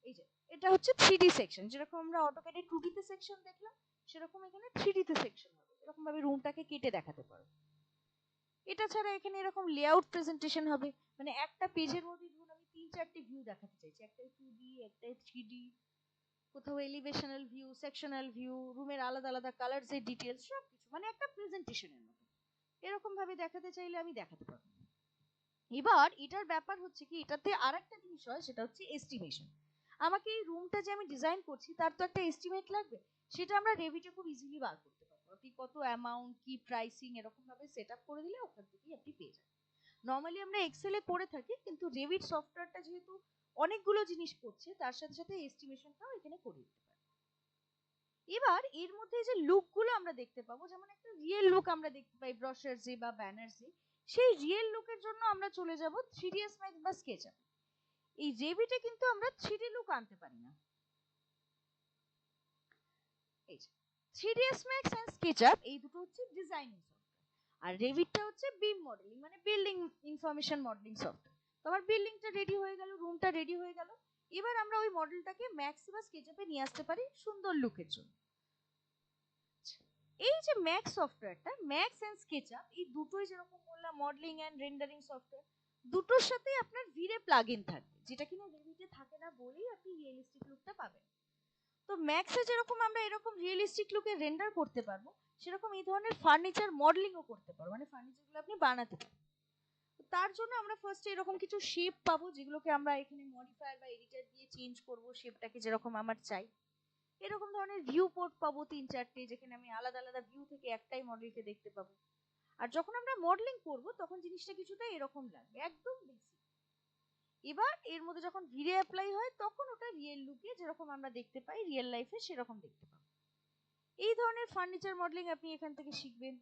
এই যে এটা হচ্ছে 3D সেকশন, যেরকম আমরা অটোক্যাডে 2D তে সেকশন দেখলাম সেরকম এখানে 3D তে সেকশন হবে, এরকম ভাবে রুমটাকে কেটে দেখাতে পারবো। এটা ছাড়া এখানে এরকম লেআউট প্রেজেন্টেশন হবে, মানে একটা পেজের মধ্যে ধরুন আমি 3-4টে ভিউ দেখাতে চাইছি, একটা 2D, একটা 3D, কোথাও এলিভেশনাল ভিউ, সেকশনাল ভিউ, রুমের আলাদা আলাদা কালারস এর ডিটেইলস সবকিছু, মানে একটা প্রেজেন্টেশনের মতো এরকম ভাবে দেখাতে চাইলে আমি দেখাতে পারবো। এবার এটার ব্যাপার হচ্ছে কি, এটাতে আরেকটা জিনিস হয়, সেটা হচ্ছে এস্টিমেশন। আমাকে এই রুমটা যে আমি ডিজাইন করছি তার তো একটা এস্টিমেট লাগবে, সেটা আমরা রেভিটে খুব ইজিলি বার করতে পারবো। আপনি কত অ্যামাউন্ট, কি প্রাইসিং এরকম ভাবে সেটআপ করে দিলে ওখান থেকেই আপনি পেয়ে যাবেন। নরমালি আমরা এক্সেলে করে থাকি, কিন্তু রেভিট সফটওয়্যারটা যেহেতু অনেকগুলো জিনিস করছে তার সাথে সাথে এস্টিমেশনটাও এখানে করে দিতে পারি। এবার এর মধ্যে যে লুকগুলো আমরা দেখতে পাবো, যেমন একটা রিয়েল লুক আমরা দেখতে পাই ব্রশার্সে বা ব্যানার্সে, সেই রিয়েল লুকের জন্য আমরা চলে যাব 3ds ম্যাক্স বা স্কেচআপ। এই রেভিটে কিন্তু আমরা 3D লুক আনতে পারি না। এই যে 3ds ম্যাক্স এন্ড স্কেচআপ এই দুটো হচ্ছে ডিজাইনিং সফটওয়্যার, আর রেভিটটা হচ্ছে বিম মডেলিং মানে বিল্ডিং ইনফরমেশন মডেলিং সফটওয়্যার। তো আমার বিল্ডিংটা রেডি হয়ে গেল, রুমটা রেডি হয়ে গেল, এবার আমরা ওই মডেলটাকে ম্যাক্স বা স্কেচআপে নিয়ে আসতে পারি সুন্দর লুকের জন্য। এই যে ম্যাক্স সফটওয়্যারটা, ম্যাক্স এন্ড স্কেচআপ এই দুটোই যেরকম বললাম মডেলিং এন্ড রেন্ডারিং সফটওয়্যার, দুটোর সাথে আপনার ভিরে প্লাগইন থাকবে, যেটা কিনা রেভিটে থাকে না বলেই আপনি রিয়েলিস্টিক লুকটা পাবেন। তো ম্যাক্সে যেরকম আমরা এরকম রিয়েলিস্টিক লুকে রেন্ডার করতে পারবো, সেরকম এই ধরনের ফার্নিচার মডেলিংও করতে পারবো, মানে ফার্নিচারগুলো আপনি বানাতে পারবেন। তো তার জন্য আমরা ফার্স্টে এরকম কিছু শেপ পাবো, যেগুলোকে আমরা এখানে মডিফায়ার বা এডিটর দিয়ে চেঞ্জ করব শেপটাকে যেরকম আমার চাই। এরকম ধরনের ভিউ পোর্ট পাবো 3-4টে, যেখানে আমি আলাদা আলাদা ভিউ থেকে একটাই মডেলকে দেখতে পাবো। আর যখন আমরা মডেলিং করব তখন জিনিসটা কিছুটা এরকম লাগবে, একদম বেসিক। এবার এর মধ্যে যখন ভিরে অ্যাপ্লাই হয় তখন ওটা রিয়েল লুকে যেরকম আমরা দেখতে পাই রিয়েল লাইফে সেরকম দেখতে পাবো। এই ধরনের ফার্নিচার মডেলিং আপনি এখান থেকে শিখবেন।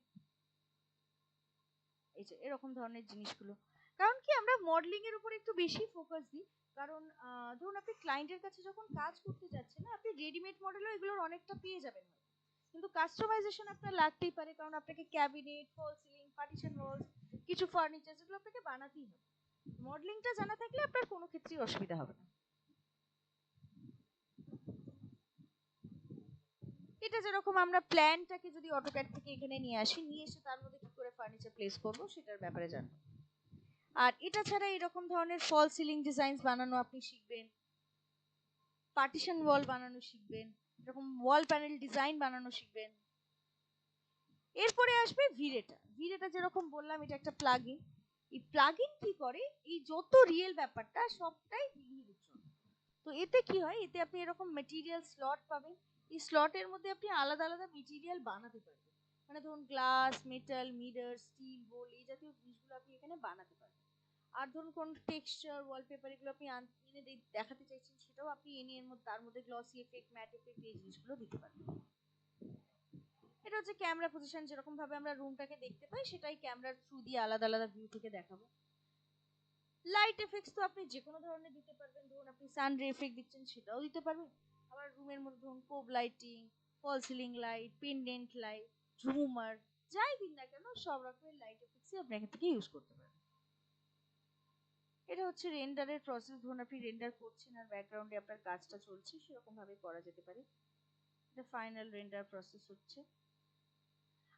এই যে এরকম ধরনের জিনিসগুলো, কারণ কি আমরা মডেলিং এর উপর একটু বেশি ফোকাস দিই, কারণ ধরুন আপনি ক্লায়েন্টের কাছে যখন কাজ করতে যাচ্ছেন না, আপনি রেডিমেড মডেলও এগুলোর অনেকটা পেয়ে যাবেন, কিন্তু কাস্টমাইজেশন আপনার লাগতেই পারে, কারণ আপনাকে ক্যাবিনেট, ফল সিলিং, পার্টিশন ওয়ালস, কিছু ফার্নিচার যেগুলো আপনাকে বানাতেই হবে। মডেলিংটা জানা থাকলে আপনার কোনো ক্ষেত্রেই অসুবিধা হবে না। এটা যেরকম আমরা প্ল্যানটাকে যদি অটোক্যাড থেকে এখানে নিয়ে আসি, নিয়ে এসে তার মধ্যে কি করে ফার্নিচার প্লেস করব সেটার ব্যাপারে জানবো। আর এটা ছাড়া এরকম ধরনের ফল সিলিং ডিজাইনস বানানো আপনি শিখবেন, পার্টিশন ওয়াল বানানো শিখবেন, এরকম ওয়াল প্যানেল ডিজাইন বানানো শিখবেন। এরপরে আসবে ভিরেটা। ভিরেটা যেরকম বললাম এটা একটা প্লাগইন। এই প্লাগইন কি করে, এই যত রিয়েল ব্যাপারটা সবটাই ভিরের জন্য। তো এতে কি হয়, এতে আপনি এরকম মেটেরিয়াল স্লট পাবেন, এই স্লটের মধ্যে আপনি আলাদা আলাদা মেটেরিয়াল বানাতে পারবেন, মানে ধরুন গ্লাস, মেটাল, মিরর, স্টিল, বোল এই জাতীয় জিনিসগুলো আপনি এখানে বানাতে পারবেন। আর ধরুন কোন টেক্সচার, ওয়ালপেপার এগুলো আপনি এনে দেখাতে চাইছেন, সেটাও আপনি এনে এর মধ্যে তার মধ্যে গ্লসি এফেক্ট, ম্যাট এফেক্ট এই জিনিসগুলো দিতে পারবেন। এটা হচ্ছে ক্যামেরা পজিশন, যেরকম ভাবে আমরা রুমটাকে দেখতে পাই সেটাই ক্যামেরার থ্রু দিয়ে আলাদা আলাদা ভিউ থেকে দেখাবো। লাইট লাইট এফেক্টস তো আপনি যে কোনো ধরনের দিতে পারবেন, ধরুন আপনি সান রে এফেক্ট দিচ্ছেন সেটাও দিতে পারবেন, আবার রুমের মধ্যে ধরুন কোব লাইটিং, ফল সিলিং লাইট, পেন্ডেন্ট লাইট, ঝুমার, যাই দিন না কেন সব রকমের লাইট এফেক্টসই আপনি এখান থেকে ইউজ করতে পারবেন। এটা হচ্ছে রেন্ডারের প্রসেস, ধরুন আপনি রেন্ডার করছেন আর ব্যাকগ্রাউন্ডে আপনার কাজটা চলছে, সেরকম ভাবে করা যেতে পারে। এটা ফাইনাল রেন্ডার প্রসেস হচ্ছে।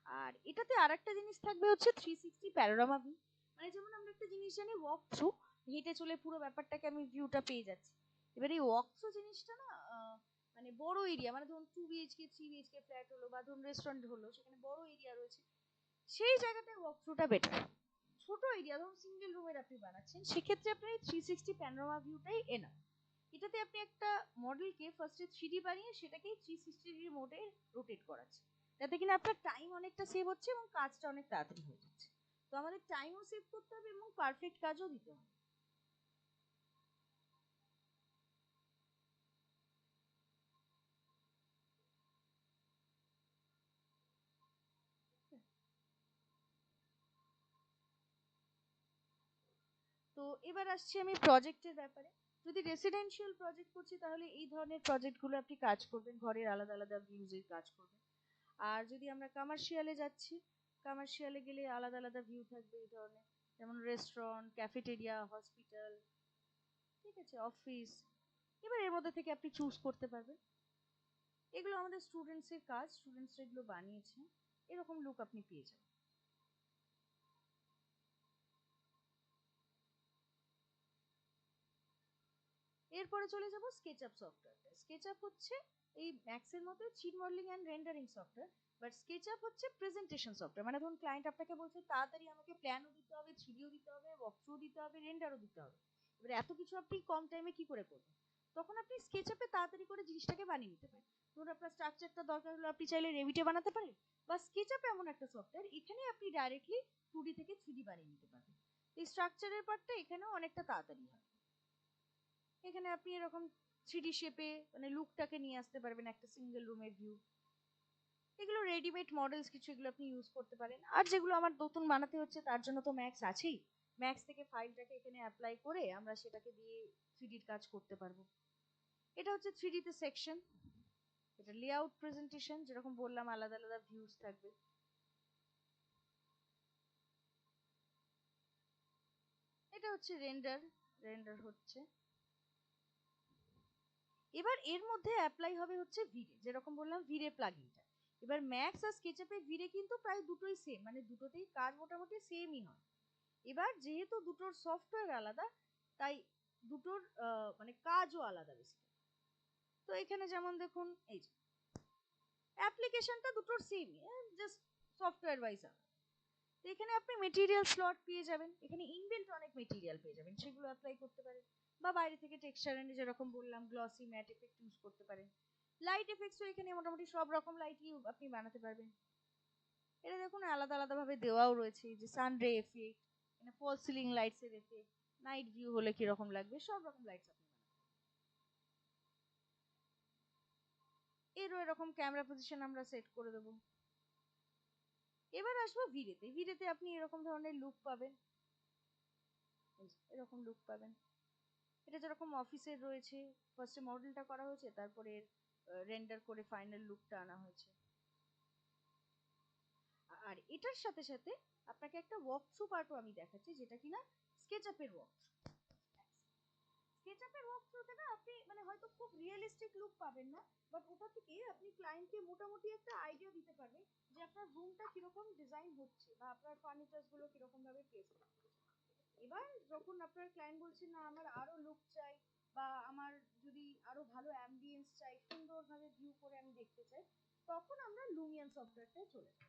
আর এটাতে আরেকটা জিনিস থাকবে হচ্ছে 360 প্যানোরামা ভিউ, মানে যেমন আমরা একটা জিনিস জানি ওয়াক থ্রু, হেঁটে চলে পুরো ব্যাপারটাকে আমি ভিউটা পেয়ে যাচ্ছি। এবার এই ওয়াক থ্রু জিনিসটা না মানে বড় এরিয়া, মানে ধরুন 2 BHK 3 BHK ফ্ল্যাট হলো বা ধরুন রেস্টুরেন্ট হলো, সেখানে বড় এরিয়া রয়েছে, সেই জায়গাটায় ওয়াক থ্রুটা বেটার। ছোট এরিয়া ধরুন সিঙ্গেল রুমের আপনি বানাচ্ছেন, সেক্ষেত্রে আপনি 360 প্যানোরামা ভিউটাই এনা। এটাতে আপনি একটা মডেলকে ফার্স্টে 3D বানিয়ে সেটাকেই 360 ডিগ্রি মোডে রোটেট করাচ্ছেন, যাতে কিনা আপনার টাইম অনেকটা সেভ হচ্ছে এবং কাজটা অনেক তাড়াতাড়ি হয়ে যাচ্ছে। তো আমাদের টাইমও সেভ করতে হবে এবং পারফেক্ট কাজও দিতে হবে। তো এবার আসছি আমি প্রজেক্টের ব্যাপারে। যদি রেসিডেন্সিয়াল প্রজেক্ট করছি তাহলে এই ধরনের প্রজেক্টগুলো আপনি কাজ করবেন, ঘরের আলাদা আলাদা ভিউজের কাজ করবেন। আর যদি আমরা কমার্শিয়ালে যাচ্ছি, কমার্শিয়ালে গেলে আলাদা আলাদা ভিউ থাকবে এই ধরনের, যেমন রেস্টুরেন্ট, ক্যাফেটেরিয়া, হসপিটাল, ঠিক আছে, অফিস। এবার এর মধ্যে থেকে আপনি চুজ করতে পারবেন। এগুলো আমাদের স্টুডেন্টস এর কাজ, স্টুডেন্টসরা এগুলো বানিয়েছে, এরকম লুক আপনি পেয়ে যাবেন। এরপরে চলে যাব স্কেচআপ সফটওয়্যারটা। স্কেচআপ হচ্ছে এই ম্যাক্সের মতো চিট modelling and rendering software, but SketchUp হচ্ছে প্রেজেন্টেশন সফটওয়্যার। মানে ধরুন ক্লায়েন্ট আপনাকে বলছে তাড়াতাড়ি আমাকে প্ল্যানও দিতে হবে, 3Dও দিতে হবে, ওয়াকথ্রুও দিতে হবে, রেন্ডারও দিতে হবে। এবার এত কিছু আপনি কম টাইমে কি করে করবেন? তখন আপনি স্কেচআপে তাড়াতাড়ি করে জিনিসটাকে বানিয়ে নিতে পারেন। ধরুন আপনার স্ট্রাকচারটা দরকার হলো, আপনি চাইলে রেভিটে বানাতে পারেন, বা স্কেচআপ এমন একটা সফটওয়্যার এখানে আপনি ডাইরেক্টলি 2D থেকে 3D বানিয়ে নিতে পারবেন। এই স্ট্রাকচারের পার্টটা এখানেও অনেকটা তাড়াতাড়ি হয়। এখানে আপনি এরকম 3D শেপে মানে লুকটাকে নিয়ে আসতে পারবেন একটা সিঙ্গেল রুমের ভিউ। এগুলো রেডিমেড মডেলস কিছু, এগুলো আপনি ইউজ করতে পারেন। আর যেগুলো আমার নতুন বানাতে হচ্ছে তার জন্য তো ম্যাক্স আছেই, ম্যাক্স থেকে ফাইলটাকে এখানে অ্যাপ্লাই করে আমরা সেটাকে দিয়ে 3Dর কাজ করতে পারবো। এটা হচ্ছে 3D তে সেকশন, এটা লেআউট প্রেজেন্টেশন, যেরকম বললাম আলাদা আলাদা ভিউজ থাকবে। এটা হচ্ছে রেন্ডার, রেন্ডার হচ্ছে। এবার এর মধ্যে অ্যাপ্লাই হবে হচ্ছে ভিরে, যেরকম বললাম ভিরে প্লাগইনটা। এবার ম্যাক্স আর স্কেচআপের ভিরে কিন্তু প্রায় দুটোই সেম, মানে দুটোতেই কাজ মোটামুটি সেমই হয়। এবার যেহেতু দুটোর সফটওয়্যার আলাদা, তাই দুটোর মানে কাজও আলাদা বেশি। তো এখানে যেমন দেখুন এই যে অ্যাপ্লিকেশনটা দুটোর সেমই, জাস্ট সফটওয়্যার ওয়াইজ আলাদা। তো এখানে আপনি মেটেরিয়াল স্লট পেয়ে যাবেন, এখানে ইনবিল্ট অনেক মেটেরিয়াল পেয়ে যাবেন, সেগুলো অ্যাপ্লাই করতে পারেন। বা বাইরে থেকে টেক্সচার এনে যেরকম বললাম গ্লসি ম্যাট এফেক্ট ইউজ করতে পারেন। লাইট এফেক্টসও এখানে মোটামুটি সব রকম লাইটই আপনি বানাতে পারবেন। এটা দেখুন আলাদা আলাদা ভাবে দেওয়াও রয়েছে, যে সান রে এফেক্ট, মানে ফল সিলিং লাইটস এর এফেক্ট, নাইট ভিউ হলে কি রকম লাগবে, সব রকম লাইটস আপনি বানাতে পারবেন। এরও এরকম ক্যামেরা পজিশন আমরা সেট করে দেবো। এবার আসবো ভিরেতে। ভিরেতে আপনি এরকম ধরনের লুক পাবেন, এরকম লুক পাবেন। এটা যেরকম অফিসের রয়েছে, ফার্স্টে মডেলটা করা হয়েছে, তারপরে রেন্ডার করে ফাইনাল লুকটা আনা হয়েছে। আর এটার সাথে সাথে আপনাকে একটা ওয়াক থ্রু পার্টও আমি দেখাচ্ছি, যেটা কিনা স্কেচআপের ওয়াক থ্রু। স্কেচআপের ওয়াক থ্রুতে না আপনি মানে হয়তো খুব রিয়েলিস্টিক লুক পাবেন না, বাট ওটা থেকে আপনি ক্লায়েন্টকে মোটামুটি একটা আইডিয়া দিতে পারবেন যে আপনার রুমটা কিরকম ডিজাইন হচ্ছে বা আপনার ফার্নিচারস গুলো কিরকম ভাবে প্লেস করতে হবে। এবার যখন আপনার ক্লায়েন্ট বলছে না আমার আরো লুক চাই, বা আমার যদি আরো ভালো অ্যাম্বিয়েন্স চাই, সুন্দরভাবে ভিউ করে আমি দেখতে চাই, তখন আমরা লুমিয়ান সফটওয়্যারটায় চলে যাই।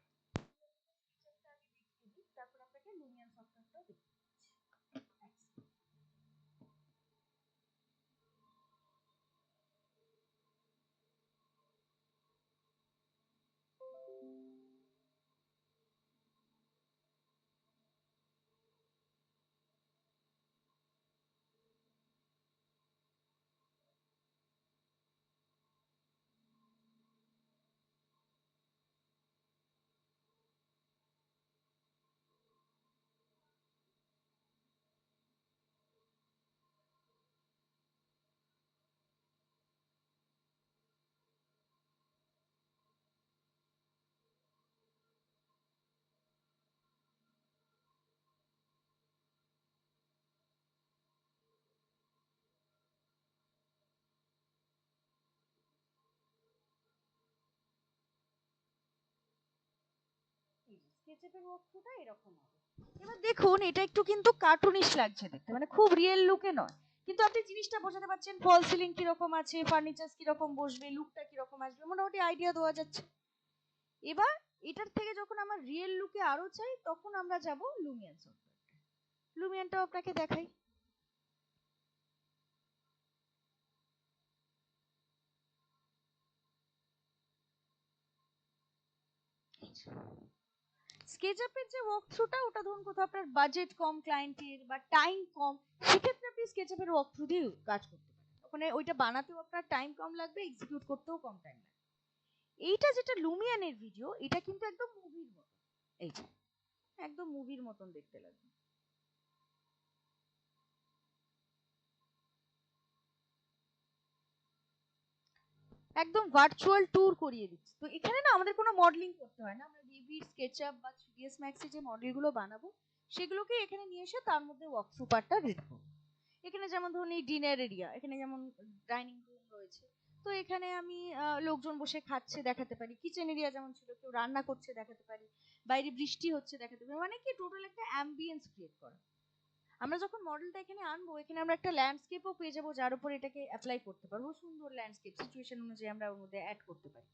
আমি দেখিয়ে দিই, তারপর আপনাকে লুমিয়ান সফটওয়্যারটাও দেখতে স্কেচআপের ওয়ার্কফ্লোটা এরকম হবে। এবার দেখুন এটা একটু কিন্তু কার্টুনিশ লাগছে দেখতে, মানে খুব রিয়েল লুকে নয়, কিন্তু আপনি জিনিসটা বোঝাতে পারছেন ফল সিলিং কিরকম আছে, ফার্নিচার কিরকম বসবে, লুকটা কিরকম আসবে, মোটামুটি আইডিয়া দেওয়া যাচ্ছে। এবার এটার থেকে যখন আমার রিয়েল লুকে আরো চাই তখন আমরা যাব লুমিয়ান সফটওয়্যারটা। লুমিয়ানটাও আপনাকে দেখাই। স্কেচআপের যে ওয়ার্কথ্রুটা ওটা ধরুন কোথাও আপনার বাজেট কম ক্লায়েন্টের বা টাইম কম, সেক্ষেত্রে আপনি স্কেচআপের ওয়ার্কথ্রু দিয়ে কাজ করতে পারেন। ওখানে ওইটা বানাতেও আপনার টাইম কম লাগবে, এক্সিকিউট করতেও কম টাইম লাগবে। এইটা যেটা লুমিয়ানের ভিডিও, এটা কিন্তু একদম মুভির মতো, এই যে একদম মুভির মতন দেখতে লাগবে। একদম ভার্চুয়াল ট্যুর করিয়ে দিচ্ছে। তো এখানে না আমাদের কোনো মডেলিং করতে হয় না, আমরা রেভিট, স্কেচআপ বা 3ds Max এ যে মডেলগুলো বানাবো সেগুলোকে এখানে নিয়ে এসে তার মধ্যে ওয়ার্কথ্রু পার্টটা রেডি করবো। এখানে যেমন ধরুন এই ডিনার এরিয়া, এখানে যেমন ডাইনিং রুম রয়েছে, তো এখানে আমি লোকজন বসে খাচ্ছে দেখাতে পারি। কিচেন এরিয়া যেমন ছিল, কেউ রান্না করছে দেখাতে পারি, বাইরে বৃষ্টি হচ্ছে দেখাতে পারি, মানে কি টোটাল একটা অ্যাম্বিয়েন্স ক্রিয়েট করা। আমরা যখন মডেলটা এখানে আনবো, এখানে আমরা একটা ল্যান্ডস্কেপও পেয়ে যাবো যার উপর এটাকে অ্যাপ্লাই করতে পারবো। সুন্দর ল্যান্ডস্কেপ সিচুয়েশন অনুযায়ী আমরা ওর মধ্যে অ্যাড করতে পারি।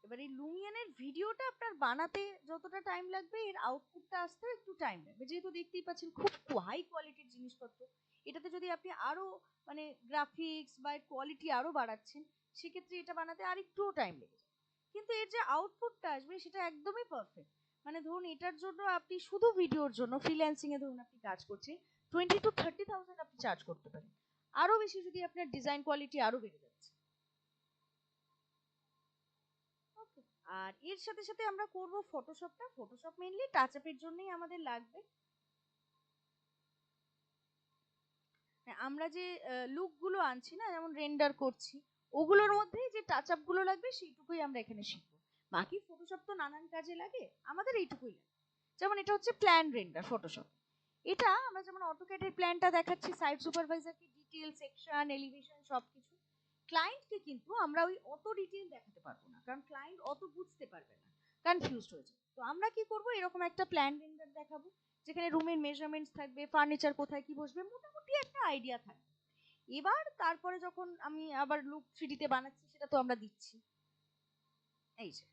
এবার এই লুমিয়ানের ভিডিওটা আপনার বানাতে যতটা টাইম লাগবে, এর আউটপুটটা আসতে একটু টাইম লাগবে, যেহেতু দেখতেই পাচ্ছেন খুব হাই কোয়ালিটির জিনিসপত্র। এটাতে যদি আপনি আরো মানে গ্রাফিক্স বা কোয়ালিটি আরো বাড়াচ্ছেন, সেক্ষেত্রে এটা বানাতে আর একটুও টাইম লেগে যায়। কিন্তু এর যে আউটপুটটা আসবে সেটা একদমই পারফেক্ট। মানে ধরুন এটার জন্য আপনি শুধু ভিডিওর জন্য ফ্রিল্যান্সিং এ ধরুন আপনি কাজ করছেন, 20 to 30,000 আপনি চার্জ করতে পারেন। আরো বেশি যদি আপনার ডিজাইন কোয়ালিটি আরো বেড়ে যাচ্ছে। Okay. আর এর সাথে সাথে আমরা করব ফটোশপটা। ফটোশপ মেইনলি টাচ আপের জন্যই আমাদের লাগবে। হ্যাঁ, আমরা যে লুক গুলো আনছি না, যেমন রেন্ডার করছি, ওগুলোর মধ্যে যে টাচ আপ গুলো লাগবে সেইটুকুই আমরা এখানে শিখবো। বাকি ফটোশপ তো নানান কাজে লাগে, আমাদের এইটুকুই লাগে। যেমন এটা হচ্ছে প্ল্যান রেন্ডার ফটোশপ। এটা আমরা যেমন অটোক্যাডের প্ল্যানটা দেখাচ্ছি, সাইট সুপারভাইজারকে ডিটেইল, সেকশন, এলিভেশন সবকিছু। ক্লায়েন্টকে কিন্তু আমরা ওই অত ডিটেইল দেখাতে পারবো না, কারণ ক্লায়েন্ট অত বুঝতে পারবে না, কনফিউজড হয়ে যাবে। তো আমরা কি করব, এরকম একটা প্ল্যান রেন্ডার দেখাবো যেখানে রুমের মেজারমেন্টস থাকবে, ফার্নিচার কোথায় কি বসবে, মোটামুটি একটা আইডিয়া থাকবে। এবার তারপরে যখন আমি আবার লুক 3D তে বানাচ্ছি, সেটা তো আমরা দিচ্ছি। এই যে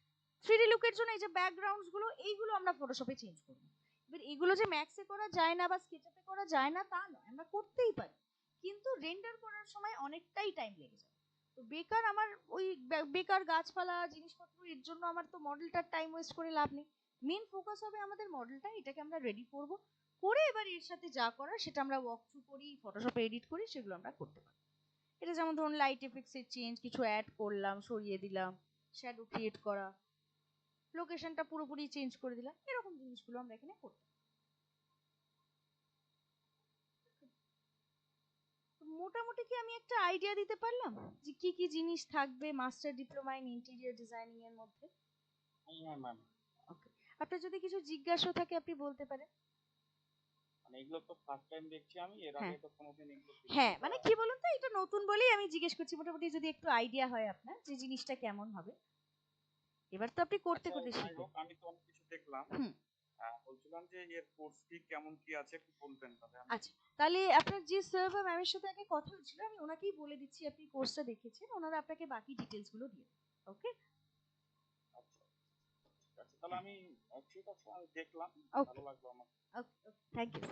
3D লুকের জন্য এই যে ব্যাকগ্রাউন্ডস গুলো, এইগুলো আমরা ফটোশপে চেঞ্জ করব। এবার এগুলো যে ম্যাক্সে করা যায় না বা স্কেচআপে করা যায় না তা নয়, আমরা করতেই পারি, কিন্তু রেন্ডার করার সময় অনেকটাই টাইম লেগে যায়। তো বেকার আমার ওই বেকার গাছপালা জিনিসপত্র, এর জন্য আমার তো মডেলটার টাইম ওয়েস্ট করে লাভ নেই। মেন ফোকাস হবে আমাদের মডেলটা, এটাকে আমরা রেডি করব, করে এবার এর সাথে যা করার সেটা আমরা ওয়াক থ্রু করি, ফটোশপে এডিট করি, সেগুলো আমরা করতে পারি। এটা যেমন ধরুন লাইট এফেক্টস এর চেঞ্জ, কিছু অ্যাড করলাম, সরিয়ে দিলাম, শ্যাডো ক্রিয়েট করা, লোকেশনটা পুরোপুরি চেঞ্জ করে দিলাম, এরকম জিনিসগুলো আমরা এখানে করতে পারি। তো মোটামুটি কি আমি একটা আইডিয়া দিতে পারলাম যে কি কি জিনিস থাকবে master diploma in interior designing এর মধ্যে? হ্যাঁ ম্যাম। ওকে, আপনার যদি কিছু জিজ্ঞাসা থাকে আপনি বলতে পারেন। মানে এগুলো তো ফার্স্ট টাইম দেখছি আমি, এর হ্যাঁ আগে তো কোনোদিন এগুলো হ্যাঁ, দেখিনি বা মানে কি বলুন তো, এটা নতুন বলেই আমি জিজ্ঞেস করছি, মোটামুটি যদি একটু আইডিয়া হয় আপনার যে জিনিসটা কেমন হবে। এবার তো আপনি করতে আচ্ছা করতে যাই শিখবেন। হোক, আমি তো অনেক কিছু দেখলাম। হুম। বলছিলাম যে এর কোর্স ফি কেমন কি আছে একটু বলবেন তাহলে আমি। আচ্ছা, তাহলে আপনার যে স্যার বা ম্যামের সাথে আগে কথা হয়েছিল, আমি ওনাকেই বলে দিচ্ছি আপনি কোর্সটা দেখেছেন, ওনারা আপনাকে বাকি ডিটেলস গুলো দিয়ে দেবেন। ওকে। আচ্ছা ঠিক আছে, তাহলে আমি ঠিক আছে, আমি দেখলাম, ওকে ভালো লাগলো আমার। ওকে, থ্যাংক ইউ।